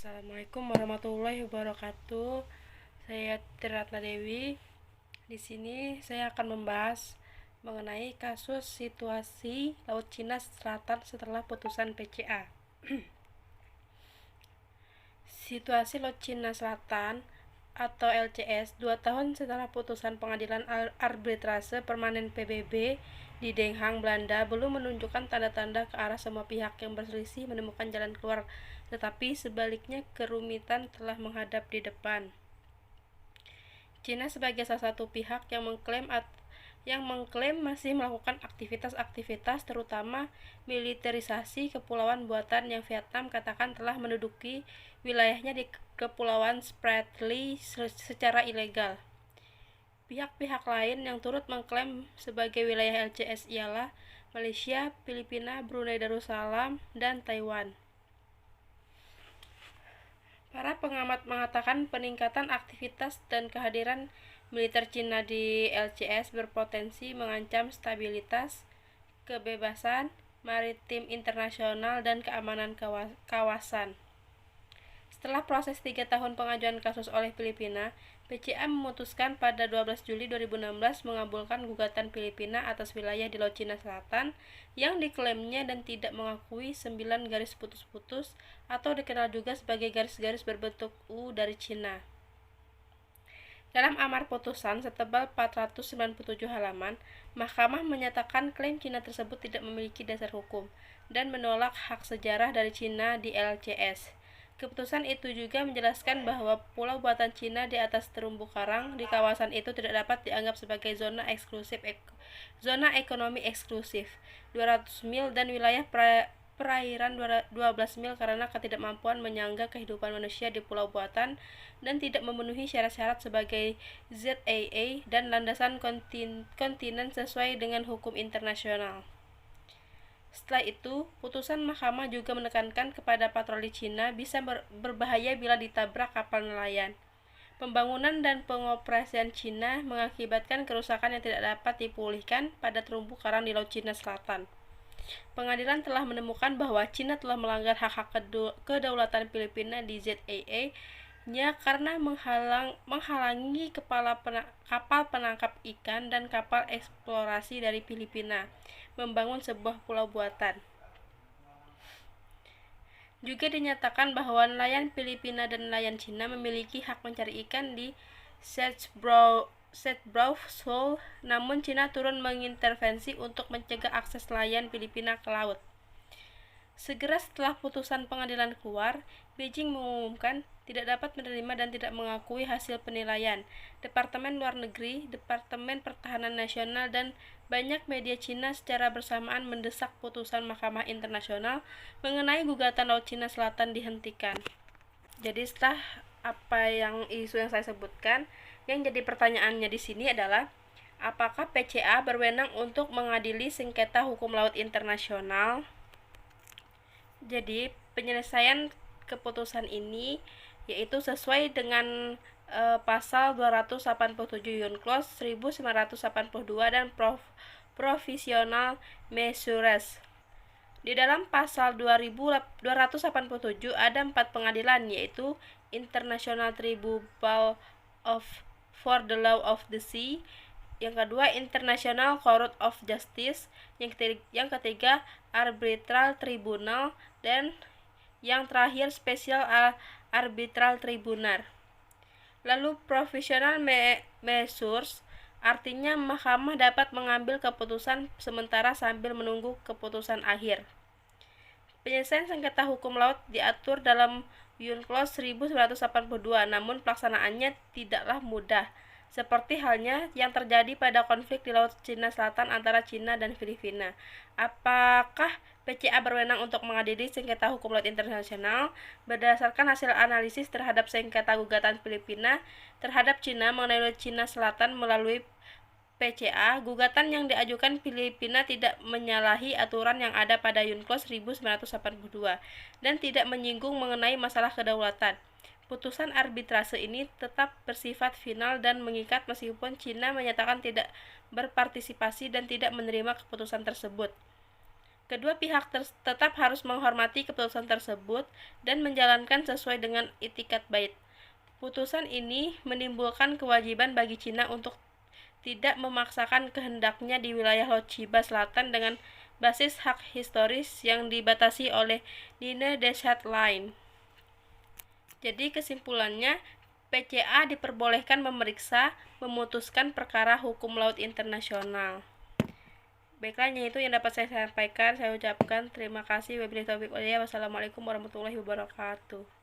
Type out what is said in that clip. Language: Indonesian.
Assalamualaikum warahmatullahi wabarakatuh. Saya Tiratna Dewi. Di sini saya akan membahas mengenai kasus situasi Laut Cina Selatan setelah putusan PCA. Situasi Laut Cina Selatan atau LCS 2 tahun setelah putusan Pengadilan Arbitrase Permanen PBB di Den Haag, Belanda belum menunjukkan tanda-tanda ke arah semua pihak yang berselisih menemukan jalan keluar, tetapi sebaliknya kerumitan telah menghadap di depan. Cina sebagai salah satu pihak yang mengklaim masih melakukan aktivitas terutama militerisasi kepulauan buatan yang Vietnam katakan telah menduduki wilayahnya di Kepulauan Spratly secara ilegal. Pihak-pihak lain yang turut mengklaim sebagai wilayah LCS ialah Malaysia, Filipina, Brunei Darussalam, dan Taiwan. Para pengamat mengatakan peningkatan aktivitas dan kehadiran militer Cina di LCS berpotensi mengancam stabilitas, kebebasan maritim internasional, dan keamanan kawasan. Setelah proses 3 tahun pengajuan kasus oleh Filipina, PCA memutuskan pada 12 Juli 2016 mengabulkan gugatan Filipina atas wilayah di Laut Cina Selatan yang diklaimnya dan tidak mengakui 9 garis putus-putus atau dikenal juga sebagai garis-garis berbentuk U dari Cina. Dalam amar putusan setebal 497 halaman, Mahkamah menyatakan klaim Cina tersebut tidak memiliki dasar hukum dan menolak hak sejarah dari Cina di LCS. Keputusan itu juga menjelaskan bahwa pulau buatan Cina di atas terumbu karang di kawasan itu tidak dapat dianggap sebagai zona ekonomi eksklusif 200 mil dan wilayah perairan 12 mil karena ketidakmampuan menyangga kehidupan manusia di pulau buatan dan tidak memenuhi syarat-syarat sebagai ZAA dan landasan kontinen sesuai dengan hukum internasional. Setelah itu, putusan mahkamah juga menekankan kepada patroli Cina bisa berbahaya bila ditabrak kapal nelayan. Pembangunan dan pengoperasian Cina mengakibatkan kerusakan yang tidak dapat dipulihkan pada terumbu karang di Laut Cina Selatan. Pengadilan telah menemukan bahwa Cina telah melanggar hak-hak kedaulatan Filipina di ZAA-nya karena menghalangi kapal penangkap ikan dan kapal eksplorasi dari Filipina membangun sebuah pulau buatan. Juga dinyatakan bahwa nelayan Filipina dan nelayan Cina memiliki hak mencari ikan di Setbrau Shoal, namun Cina turun mengintervensi untuk mencegah akses nelayan Filipina ke laut. Segera setelah putusan pengadilan keluar, Beijing mengumumkan tidak dapat menerima dan tidak mengakui hasil penilaian. Departemen Luar Negeri, Departemen Pertahanan Nasional, dan banyak media Cina secara bersamaan mendesak putusan Mahkamah Internasional mengenai gugatan Laut Cina Selatan dihentikan. Jadi setelah isu yang saya sebutkan, yang jadi pertanyaannya di sini adalah apakah PCA berwenang untuk mengadili sengketa hukum laut internasional? Jadi penyelesaian keputusan ini yaitu sesuai dengan pasal 287 UNCLOS 1982 dan Provisional Measures. Di dalam pasal 287 ada 4 pengadilan, yaitu International Tribunal for the Law of the Sea, yang kedua International Court of Justice, yang ketiga Arbitral Tribunal, dan yang terakhir Special Arbitral Tribunal. Lalu Provisional Measures artinya mahkamah dapat mengambil keputusan sementara sambil menunggu keputusan akhir. Penyelesaian sengketa hukum laut diatur dalam UNCLOS 1982, namun pelaksanaannya tidaklah mudah, seperti halnya yang terjadi pada konflik di Laut Cina Selatan antara Cina dan Filipina. Apakah PCA berwenang untuk mengadili sengketa hukum laut internasional? Berdasarkan hasil analisis terhadap sengketa gugatan Filipina terhadap Cina mengenai Laut Cina Selatan melalui PCA, gugatan yang diajukan Filipina tidak menyalahi aturan yang ada pada UNCLOS 1982 dan tidak menyinggung mengenai masalah kedaulatan. Putusan arbitrase ini tetap bersifat final dan mengikat meskipun Cina menyatakan tidak berpartisipasi dan tidak menerima keputusan tersebut. Kedua pihak tetap harus menghormati keputusan tersebut dan menjalankan sesuai dengan itikat bait. Putusan ini menimbulkan kewajiban bagi Cina untuk tidak memaksakan kehendaknya di wilayah Laut Chiba Selatan dengan basis hak historis yang dibatasi oleh Line Desert Line. Jadi kesimpulannya, PCA diperbolehkan memutuskan perkara hukum laut internasional. Baiklah, itu yang dapat saya sampaikan. Saya ucapkan terima kasih. Wabillahi taufiq walhidayah. Wassalamualaikum warahmatullahi wabarakatuh.